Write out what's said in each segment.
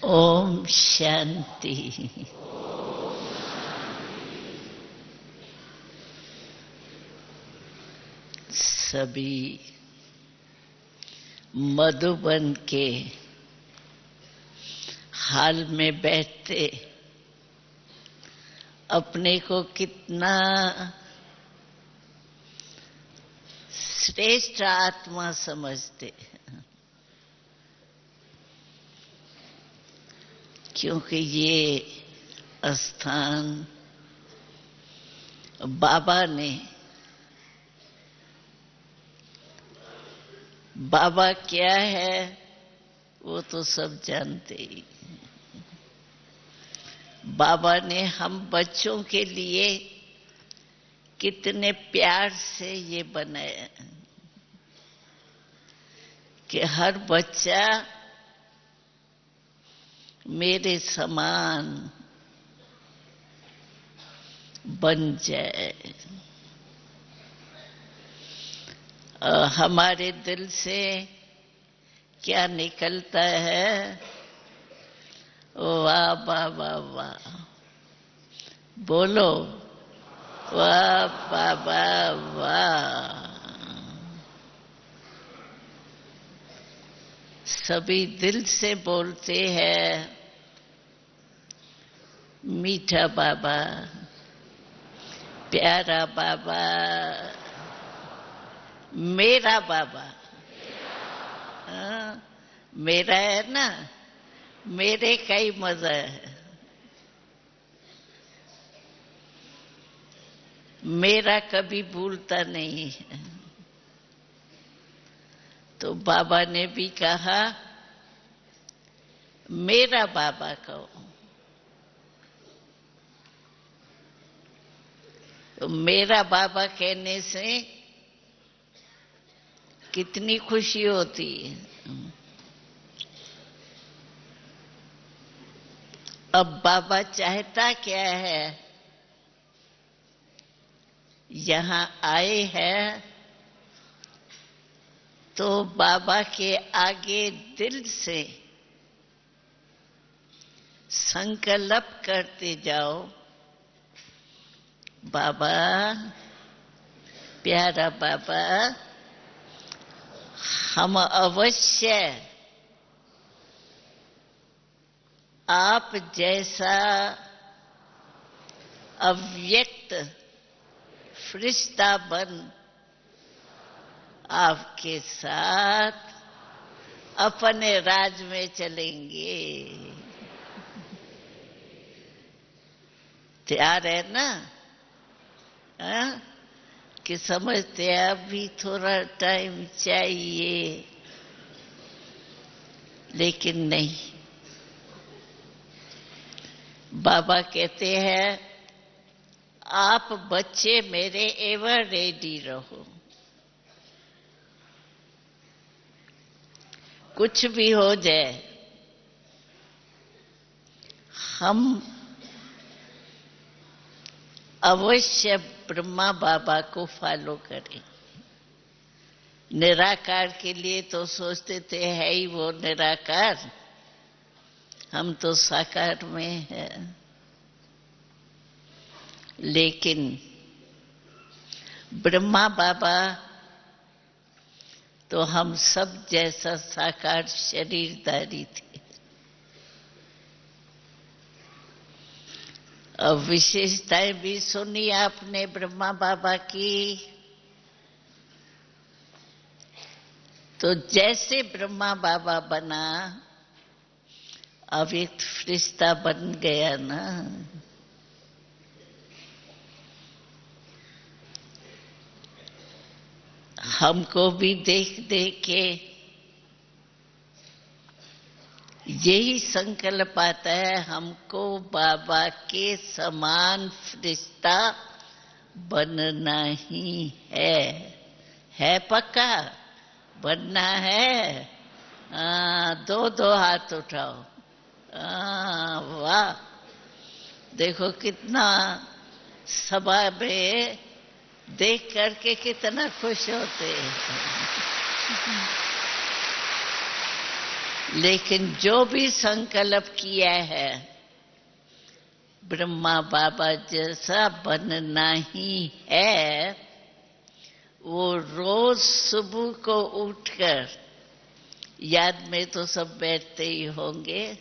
ओम शांति। सभी मधुबन के हाल में बैठते अपने को कितना श्रेष्ठ आत्मा समझते, क्योंकि ये स्थान बाबा क्या है वो तो सब जानते ही। बाबा ने हम बच्चों के लिए कितने प्यार से ये बनाया कि हर बच्चा मेरे समान बन जाए। हमारे दिल से क्या निकलता है, वाह वाह वाह वाह, बोलो वाह वाह वाह वाह। सभी दिल से बोलते हैं मीठा बाबा, प्यारा बाबा, मेरा बाबा। मेरा है ना, मेरे का ही मजा है। मेरा कभी भूलता नहीं है। तो बाबा ने भी कहा मेरा बाबा कहो। तो मेरा बाबा कहने से कितनी खुशी होती है। अब बाबा चाहता क्या है, यहां आए हैं तो बाबा के आगे दिल से संकल्प करते जाओ, बाबा, प्यारा बाबा, हम अवश्य आप जैसा अव्यक्त फरिश्ता बन आपके साथ अपने राज में चलेंगे। तैयार है ना? कि समझते हैं अभी थोड़ा टाइम चाहिए, लेकिन नहीं। बाबा कहते हैं आप बच्चे मेरे एवर रेडी रहो, कुछ भी हो जाए हम अवश्य ब्रह्मा बाबा को फॉलो करें। निराकार के लिए तो सोचते थे है ही वो निराकार, हम तो साकार में हैं। लेकिन ब्रह्मा बाबा तो हम सब जैसा साकार शरीरधारी थे। अब विशेषताएं भी सुनी आपने ब्रह्मा बाबा की। तो जैसे ब्रह्मा बाबा बना, अव्यक्त फरिश्ता बन गया ना। हमको भी देख देख के यही संकल्प आता है, हमको बाबा के समान फरिश्ता बनना ही है पक्का बनना है। दो दो हाथ उठाओ। वाह, देखो कितना सभा में देख करके कितना खुश होते हैं। लेकिन जो भी संकल्प किया है ब्रह्मा बाबा जैसा बनना ही है, वो रोज सुबह को उठकर, याद में तो सब बैठते ही होंगे,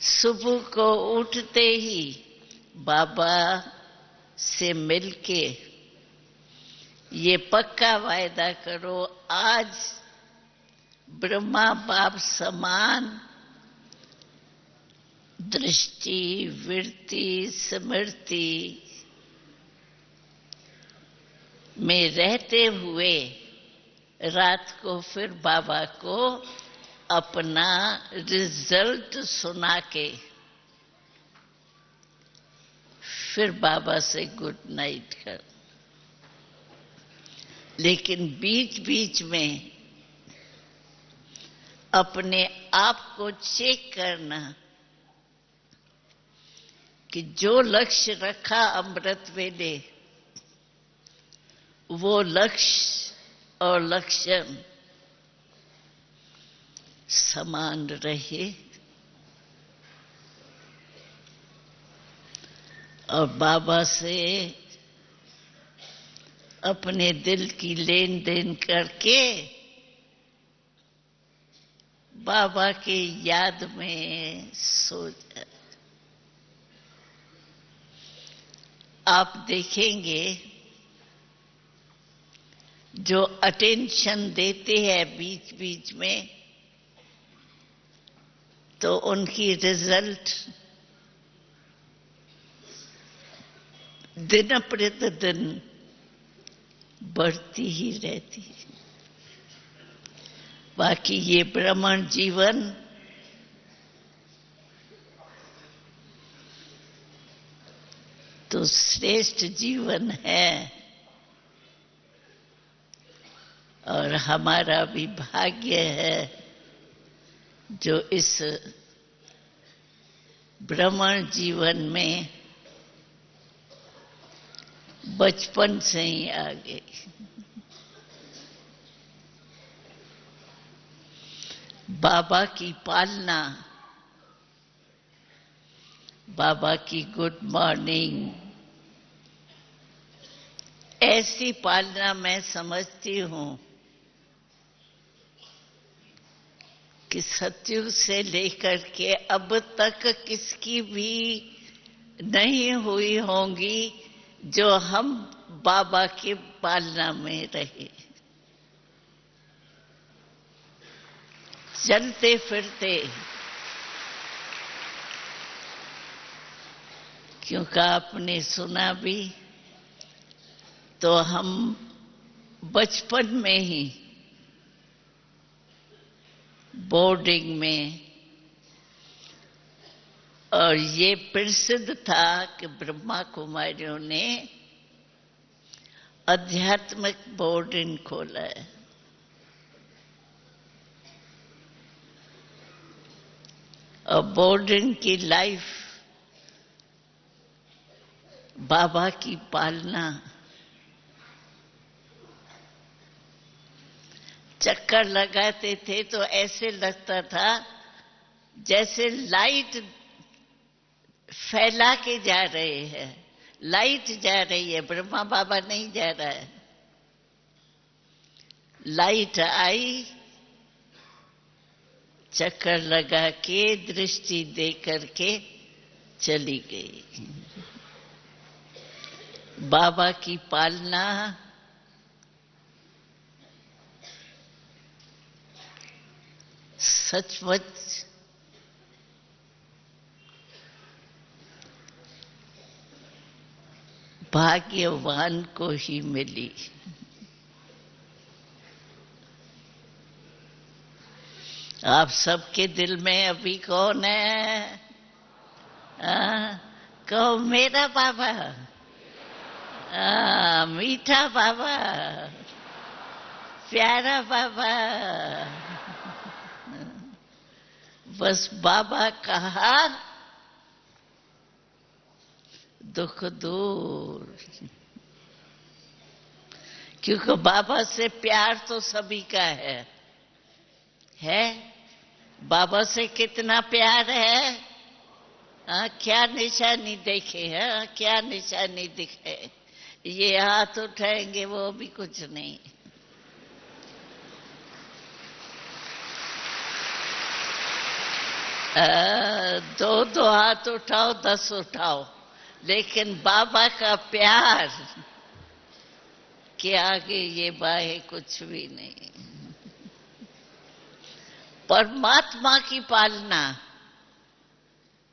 सुबह को उठते ही बाबा से मिलके ये पक्का वायदा करो, आज ब्रह्मा बाप समान दृष्टि, वृत्ति, स्मृति में रहते हुए रात को फिर बाबा को अपना रिजल्ट सुना के फिर बाबा से गुड नाइट कर। लेकिन बीच बीच में अपने आप को चेक करना कि जो लक्ष्य रखा अमृत वेले, वो लक्ष्य और लक्षण समान रहे और बाबा से अपने दिल की लेन देन करके बाबा के याद में सो जाए। आप देखेंगे जो अटेंशन देते हैं बीच बीच में, तो उनकी रिजल्ट दिन प्रतिदिन बढ़ती ही रहती है। बाकी ये ब्राह्मण जीवन तो श्रेष्ठ जीवन है और हमारा भी भाग्य है जो इस ब्राह्मण जीवन में बचपन से ही आ गए। बाबा की पालना, बाबा की गुड मॉर्निंग, ऐसी पालना मैं समझती हूं कि सतयुग से लेकर के अब तक किसकी भी नहीं हुई होंगी जो हम बाबा की पालना में रहे। चलते फिरते, क्योंकि आपने सुना भी, तो हम बचपन में ही बोर्डिंग में, और ये प्रसिद्ध था कि ब्रह्मा कुमारियों ने आध्यात्मिक बोर्डिंग खोला है। और बोर्डिंग की लाइफ, बाबा की पालना, चक्कर लगाते थे तो ऐसे लगता था जैसे लाइट फैला के जा रहे हैं। लाइट जा रही है, ब्रह्मा बाबा नहीं जा रहा है। लाइट आई, चक्कर लगा के दृष्टि दे करके चली गई। बाबा की पालना सचमुच भाग्यवान को ही मिली। आप सबके दिल में अभी कौन है? कहो मेरा बाबा। मीठा बाबा, प्यारा बाबा। बस बाबा कहा दुख दूर। क्योंकि बाबा से प्यार तो सभी का है, है? बाबा से कितना प्यार है? हाँ, क्या निशानी देखे है? क्या निशानी दिखे? ये हाथ उठाएंगे वो भी कुछ नहीं। दो दो हाथ उठाओ, 10 उठाओ, लेकिन बाबा का प्यार के आगे ये बाहें कुछ भी नहीं। परमात्मा की पालना,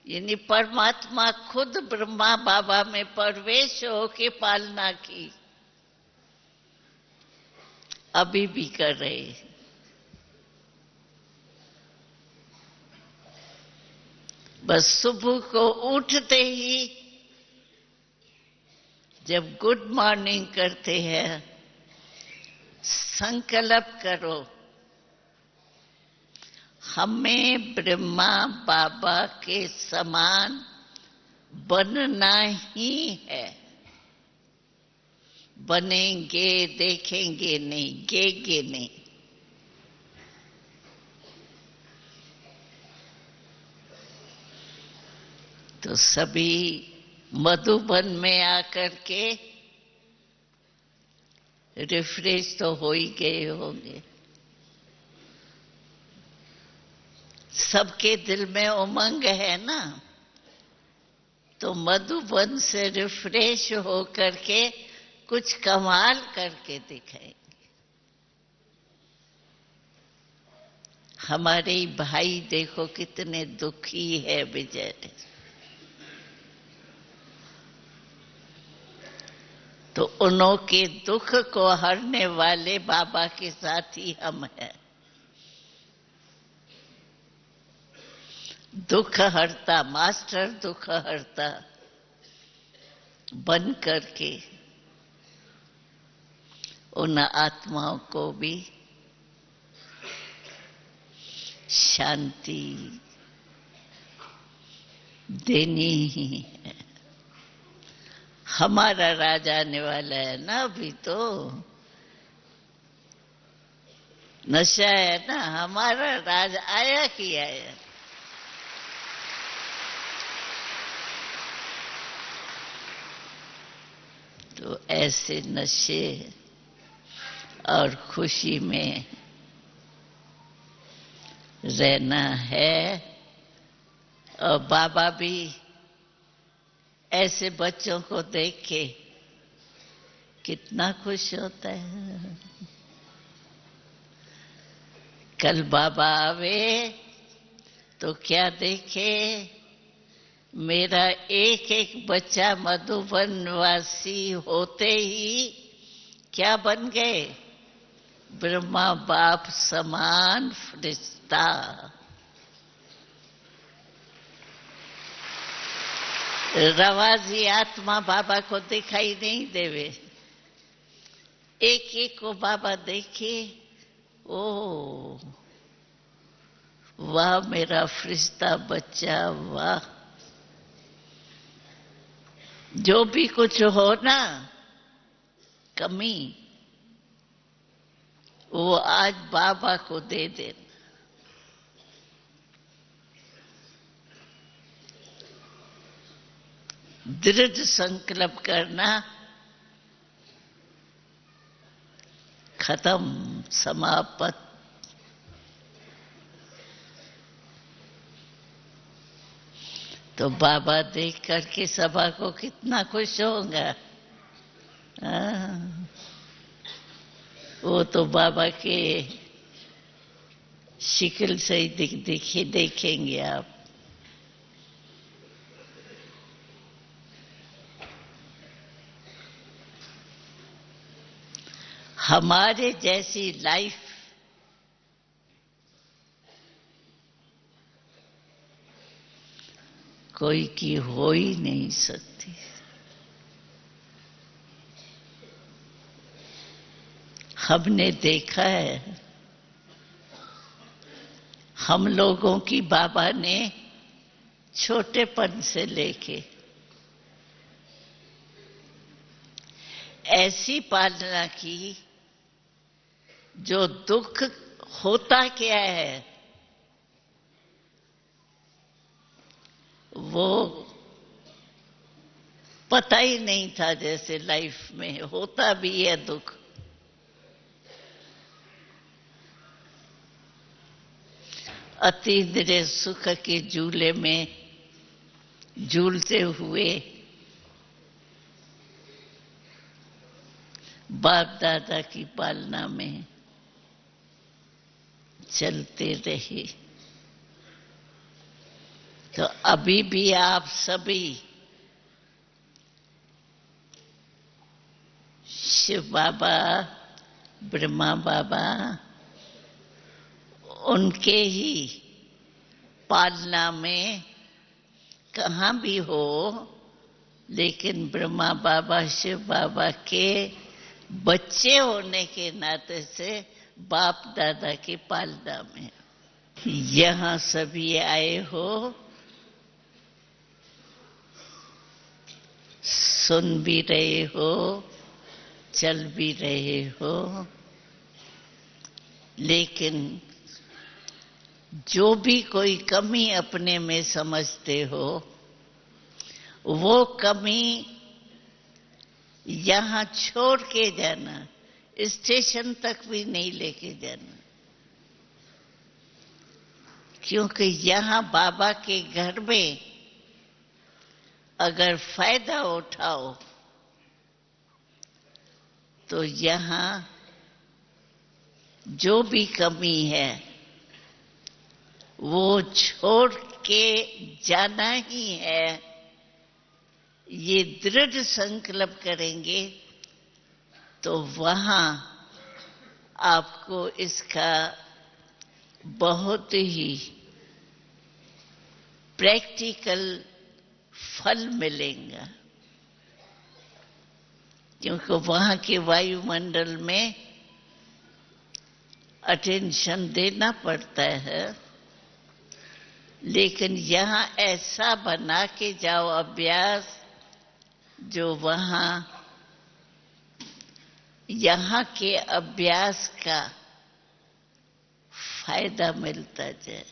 यानी परमात्मा खुद ब्रह्मा बाबा में प्रवेश होके पालना की, अभी भी कर रहे। बस सुबह को उठते ही जब गुड मॉर्निंग करते हैं, संकल्प करो हमें ब्रह्मा बाबा के समान बनना ही है। बनेंगे, देखेंगे नहीं, गेगे नहीं। तो सभी मधुबन में आकर के रिफ्रेश तो हो ही गए होंगे। सबके दिल में उमंग है ना, तो मधुबन से रिफ्रेश हो करके कुछ कमाल करके दिखाएंगे। हमारे भाई देखो कितने दुखी है बेचारे, तो उन्हों के दुख को हरने वाले बाबा के साथ ही हम हैं। दुख हरता, मास्टर दुख हरता बन करके उन आत्माओं को भी शांति देनी ही है। हमारा राजा आने वाला है ना, अभी तो नशा है ना, हमारा राज आया कि आया। तो ऐसे नशे और खुशी में रहना है। और बाबा भी ऐसे बच्चों को देख के कितना खुश होता है। कल बाबा आवे तो क्या देखे, मेरा एक एक बच्चा मधुबन वासी होते ही क्या बन गए? ब्रह्मा बाप समान फरिश्ता। रवाजी आत्मा बाबा को दिखाई नहीं देवे, एक एक को बाबा देखे, ओ वाह मेरा फरिश्ता बच्चा, वाह। जो भी कुछ हो ना कमी, वो आज बाबा को दे देना। दृढ़ संकल्प करना, खत्म, समाप्त। तो बाबा देख करके सभा को कितना खुश होगा। वो तो बाबा के शिकल से ही देखेंगे आप। हमारे जैसी लाइफ कोई की हो ही नहीं सकती। हमने देखा है, हम लोगों की बाबा ने छोटेपन से लेके ऐसी पालना की, जो दुख होता क्या है वो पता ही नहीं था। जैसे लाइफ में होता भी है दुख, अतीन्द्रिय सुख के झूले में झूलते हुए बाप दादा की पालना में चलते रहे। तो अभी भी आप सभी शिव बाबा, ब्रह्मा बाबा, उनके ही पालना में कहाँ भी हो, लेकिन ब्रह्मा बाबा शिव बाबा के बच्चे होने के नाते से बाप दादा की पालना में यहाँ सभी आए हो, सुन भी रहे हो, चल भी रहे हो, लेकिन जो भी कोई कमी अपने में समझते हो वो कमी यहाँ छोड़ के जाना, स्टेशन तक भी नहीं लेके जाना। क्योंकि यहाँ बाबा के घर में अगर फायदा उठाओ तो यहाँ जो भी कमी है वो छोड़ के जाना ही है। ये दृढ़ संकल्प करेंगे तो वहां आपको इसका बहुत ही प्रैक्टिकल फल मिलेगा। क्योंकि वहां के वायुमंडल में अटेंशन देना पड़ता है, लेकिन यहाँ ऐसा बना के जाओ अभ्यास जो वहाँ यहाँ के अभ्यास का फायदा मिलता जाए।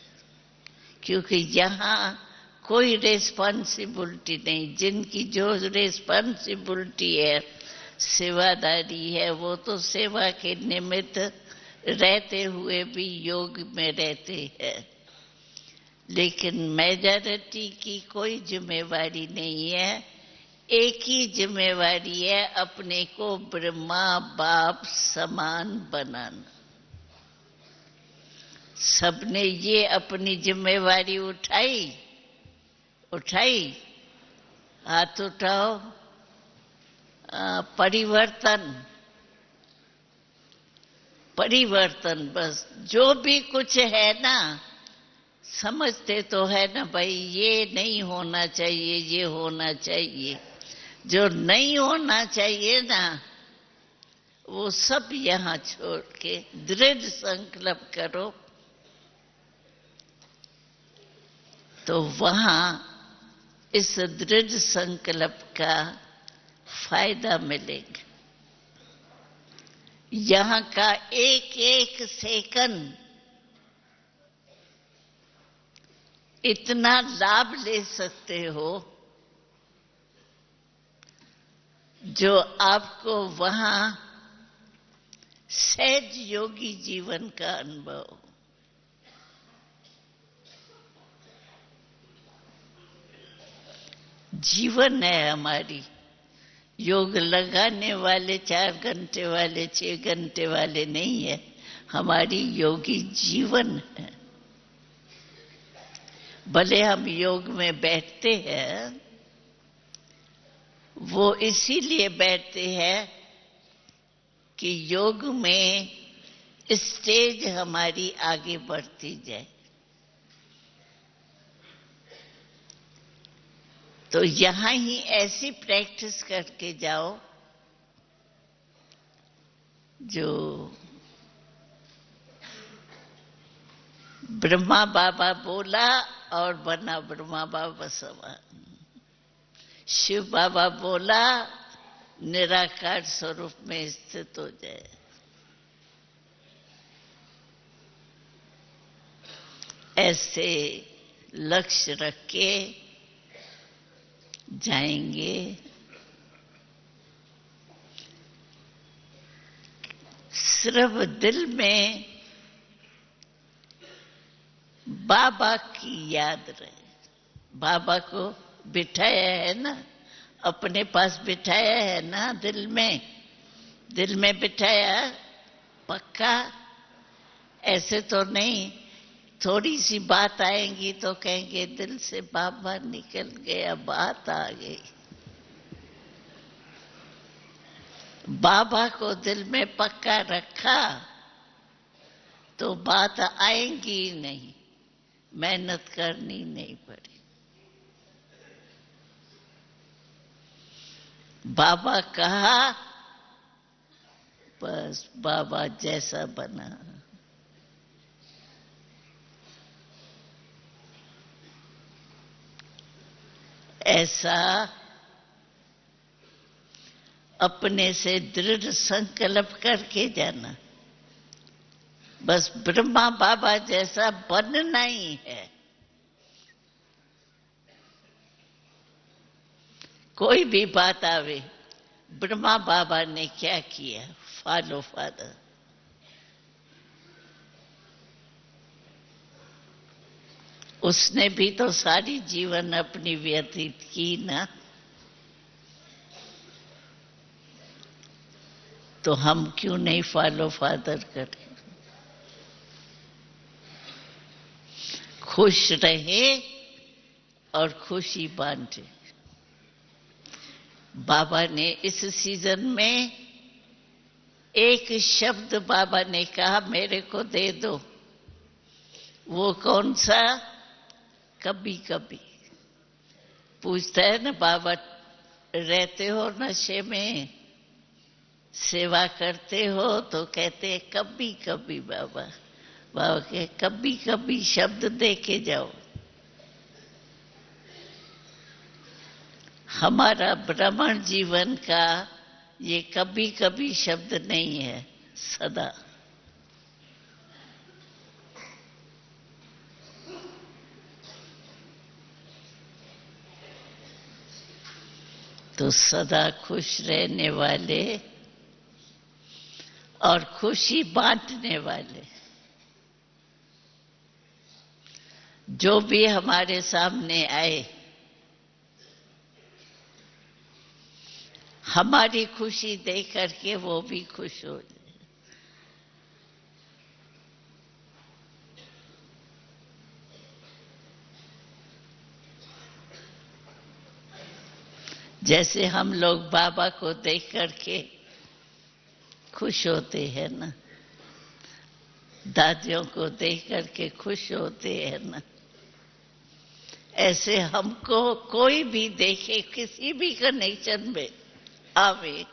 क्योंकि यहाँ कोई रेस्पॉन्सिबिलिटी नहीं, जिनकी जो रेस्पॉन्सिबिलिटी है, सेवादारी है, वो तो सेवा के निमित्त रहते हुए भी योग में रहते हैं। लेकिन मेजॉरिटी की कोई जिम्मेवारी नहीं है, एक ही जिम्मेवारी है, अपने को ब्रह्मा बाप समान बनाना। सबने ये अपनी जिम्मेवारी उठाई, हाथ उठाओ। परिवर्तन बस जो भी कुछ है ना, समझते तो है ना भाई, ये नहीं होना चाहिए, ये होना चाहिए। जो नहीं होना चाहिए ना वो सब यहाँ छोड़ के दृढ़ संकल्प करो तो वहां इस दृढ़ संकल्प का फायदा मिलेगा। यहाँ का एक एक सेकंड इतना लाभ ले सकते हो जो आपको वहां सहज योगी जीवन का अनुभव। जीवन है हमारी, योग लगाने वाले 4 घंटे वाले 6 घंटे वाले नहीं है, हमारी योगी जीवन है। भले हम योग में बैठते हैं, वो इसीलिए बैठते हैं कि योग में स्टेज हमारी आगे बढ़ती जाए। तो यहां ही ऐसी प्रैक्टिस करके जाओ जो ब्रह्मा बाबा बोला और बना ब्रह्मा बाबा समान। शिव बाबा बोला, निराकार स्वरूप में स्थित हो जाए। ऐसे लक्ष्य रख के जाएंगे। सिर्फ दिल में बाबा की याद रहे। बाबा को बिठाया है ना, अपने पास बिठाया है ना, दिल में बिठाया पक्का। ऐसे तो नहीं, थोड़ी सी बात आएगी तो कहेंगे दिल से बाबा निकल गया, बात आ गई। बाबा को दिल में पक्का रखा तो बात आएंगी ही नहीं, मेहनत करनी नहीं पड़ी। बाबा कहा, बस बाबा जैसा बना। ऐसा अपने से दृढ़ संकल्प करके जाना। बस ब्रह्मा बाबा जैसा बनना ही है। कोई भी बात आवे, ब्रह्मा बाबा ने क्या किया, फॉलो फादर। उसने भी तो सारी जीवन अपनी व्यतीत की ना, तो हम क्यों नहीं फॉलो फादर करें। खुश रहे और खुशी बांटे। बाबा ने इस सीजन में एक शब्द बाबा ने कहा, मेरे को दे दो। वो कौन सा? कभी कभी। पूछता है ना बाबा, रहते हो नशे में, सेवा करते हो? तो कहते हैं कभी कभी बाबा। बाबा के कभी कभी शब्द दे के जाओ। हमारा ब्राह्मण जीवन का ये कभी कभी शब्द नहीं है, सदा। तो सदा खुश रहने वाले और खुशी बांटने वाले, जो भी हमारे सामने आए, हमारी खुशी देख करके वो भी खुश हो जाए। जैसे हम लोग बाबा को देख करके खुश होते हैं ना, दादियों को देख करके खुश होते हैं ना, ऐसे हमको कोई भी देखे, किसी भी कनेक्शन में आवे,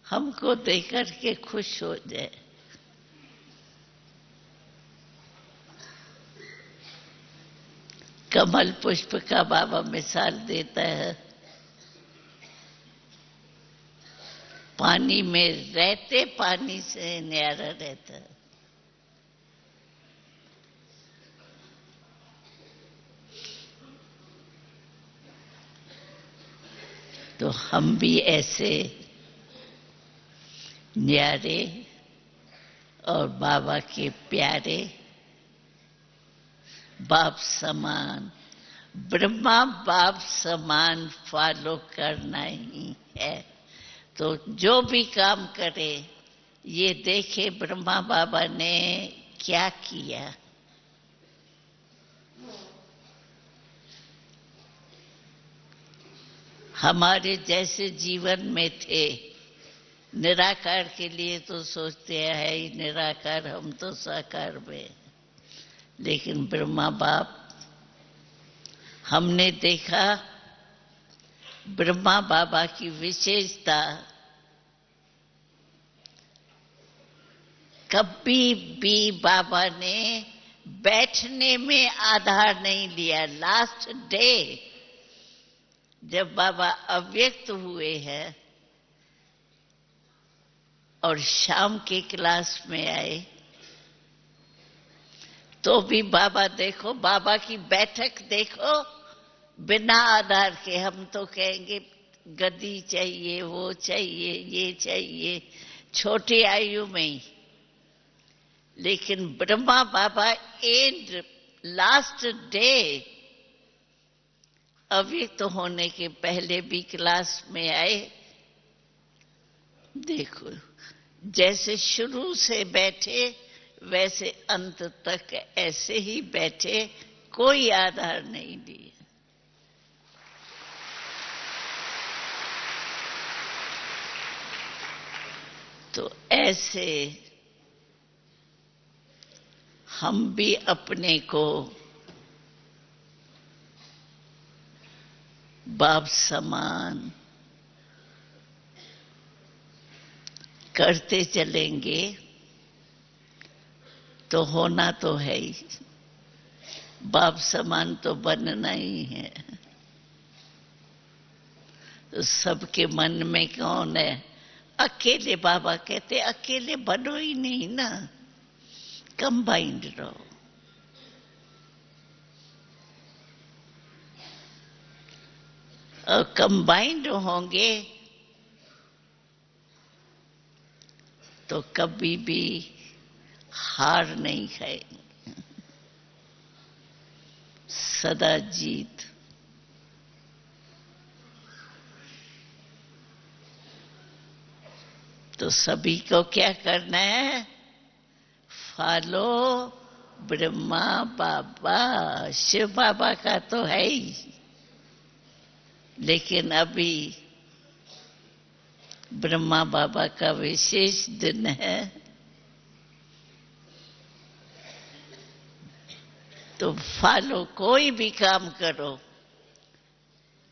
हमको देख करके खुश हो जाए। कमल पुष्प का बाबा मिसाल देता है। पानी में रहते पानी से न्यारा रहता है। तो हम भी ऐसे न्यारे और बाबा के प्यारे, बाप समान, ब्रह्मा बाप समान फॉलो करना ही है। तो जो भी काम करे, ये देखे ब्रह्मा बाबा ने क्या किया। हमारे जैसे जीवन में थे, निराकार के लिए तो सोचते हैं ही निराकार, हम तो साकार में। लेकिन ब्रह्मा बाप, हमने देखा ब्रह्मा बाबा की विशेषता, कभी भी बाबा ने बैठने में आधार नहीं लिया। लास्ट डे जब बाबा अव्यक्त हुए हैं और शाम के क्लास में आए, तो भी बाबा देखो, बाबा की बैठक देखो, बिना आधार के हम तो कहेंगे गद्दी चाहिए, वो चाहिए, ये चाहिए, छोटी आयु में ही। लेकिन ब्रह्मा बाबा एंड लास्ट डे अव्यक्त होने के पहले भी क्लास में आए। देखो, जैसे शुरू से बैठे वैसे अंत तक ऐसे ही बैठे, कोई आधार नहीं दिए। तो ऐसे हम भी अपने को बाप समान करते चलेंगे तो होना तो है ही, बाप समान तो बनना ही है। तो सबके मन में कौन है? अकेले बाबा कहते अकेले बनो ही नहीं ना, कंबाइंड रहो। और कंबाइंड होंगे तो कभी भी हार नहीं खाएंगे, सदा जीत। तो सभी को क्या करना है? फॉलो ब्रह्मा बाबा। शिव बाबा का तो है ही, लेकिन अभी ब्रह्मा बाबा का विशेष दिन है, तो फॉलो, कोई भी काम करो।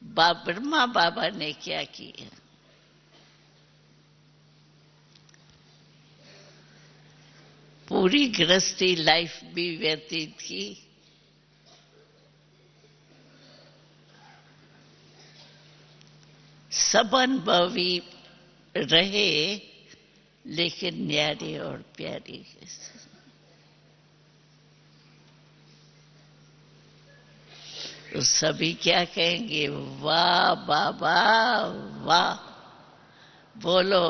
ब्रह्मा बाबा ने क्या किया? पूरी गृहस्थी लाइफ भी व्यतीत की, सब अनुभवी रहे, लेकिन न्यारे और प्यारी। तो सभी क्या कहेंगे? वाह बाबा वाह, बोलो।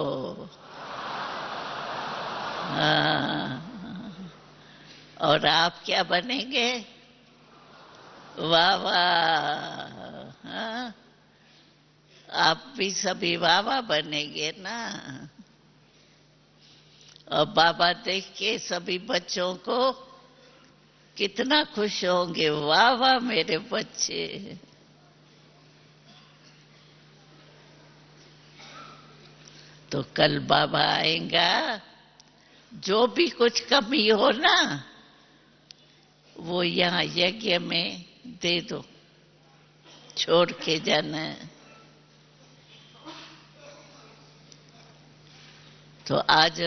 हाँ। और आप क्या बनेंगे? वाह वाह। हाँ? आप भी सभी वाह वाह बनेंगे ना। और बाबा देख के सभी बच्चों को कितना खुश होंगे, वाह वाह मेरे बच्चे। तो कल बाबा आएगा, जो भी कुछ कमी हो ना वो यहाँ यज्ञ में दे दो, छोड़ के जाना है। तो आज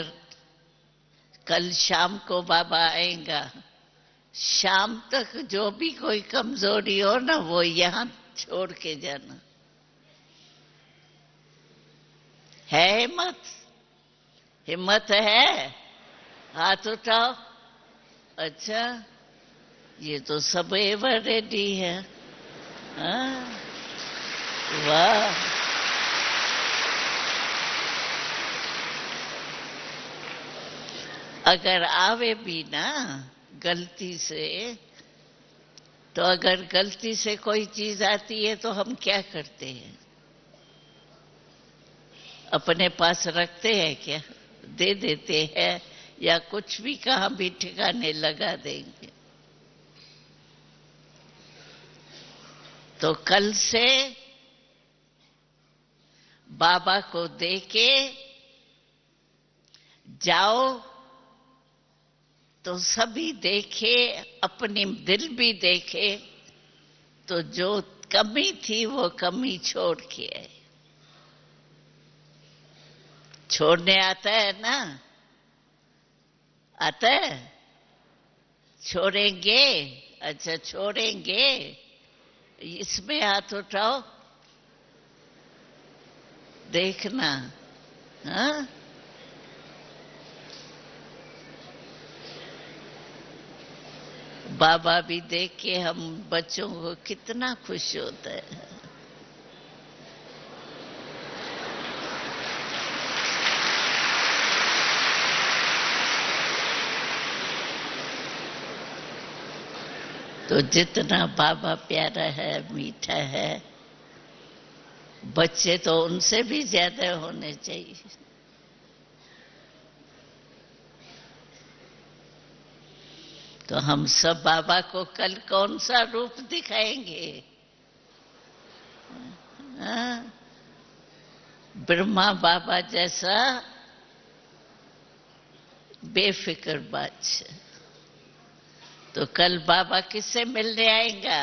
कल शाम को बाबा आएगा, शाम तक जो भी कोई कमजोरी हो ना वो यहाँ छोड़ के जाना। है हिम्मत? हिम्मत है? हाथ उठाओ। अच्छा, ये तो सब एवर रेडी है। हाँ? वाह। अगर आवे भी ना गलती से, तो अगर गलती से कोई चीज आती है तो हम क्या करते हैं? अपने पास रखते हैं क्या? दे देते हैं, या कुछ भी कहाँ भी ठिकाने लगा देंगे। तो कल से बाबा को देके जाओ तो सभी देखे, अपने दिल भी देखे, तो जो कमी थी वो कमी छोड़ के आए। छोड़ने आता है ना? आता है? छोड़ेंगे? अच्छा, छोड़ेंगे। इसमें हाथ उठाओ, देखना। हाँ? बाबा भी देख के हम बच्चों को कितना खुश होता है। तो जितना बाबा प्यारा है, मीठा है, बच्चे तो उनसे भी ज्यादा होने चाहिए। तो हम सब बाबा को कल कौन सा रूप दिखाएंगे? हाँ? ब्रह्मा बाबा जैसा बेफिक्र बादशाह। तो कल बाबा किससे मिलने आएगा?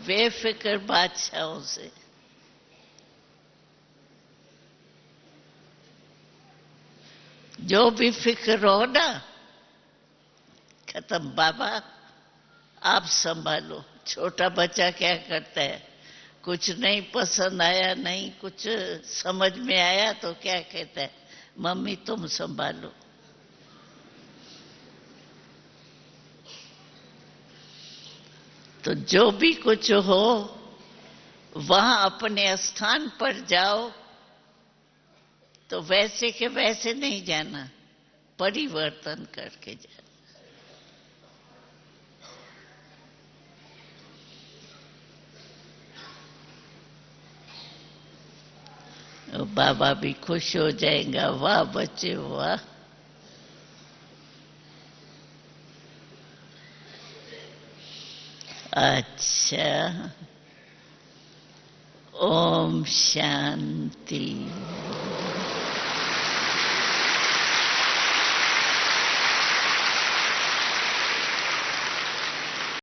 बेफिक्र बादशाहों से। जो भी फिक्र हो ना, खत्म, बाबा आप संभालो। छोटा बच्चा क्या करता है? कुछ नहीं पसंद आया, नहीं कुछ समझ में आया तो क्या कहता है? मम्मी तुम संभालो। तो जो भी कुछ हो वहां अपने स्थान पर जाओ, तो वैसे के वैसे नहीं जाना, परिवर्तन करके जाना। बाबा भी खुश हो जाएगा। वाह बच्चे वाह। अच्छा, ओम शांति।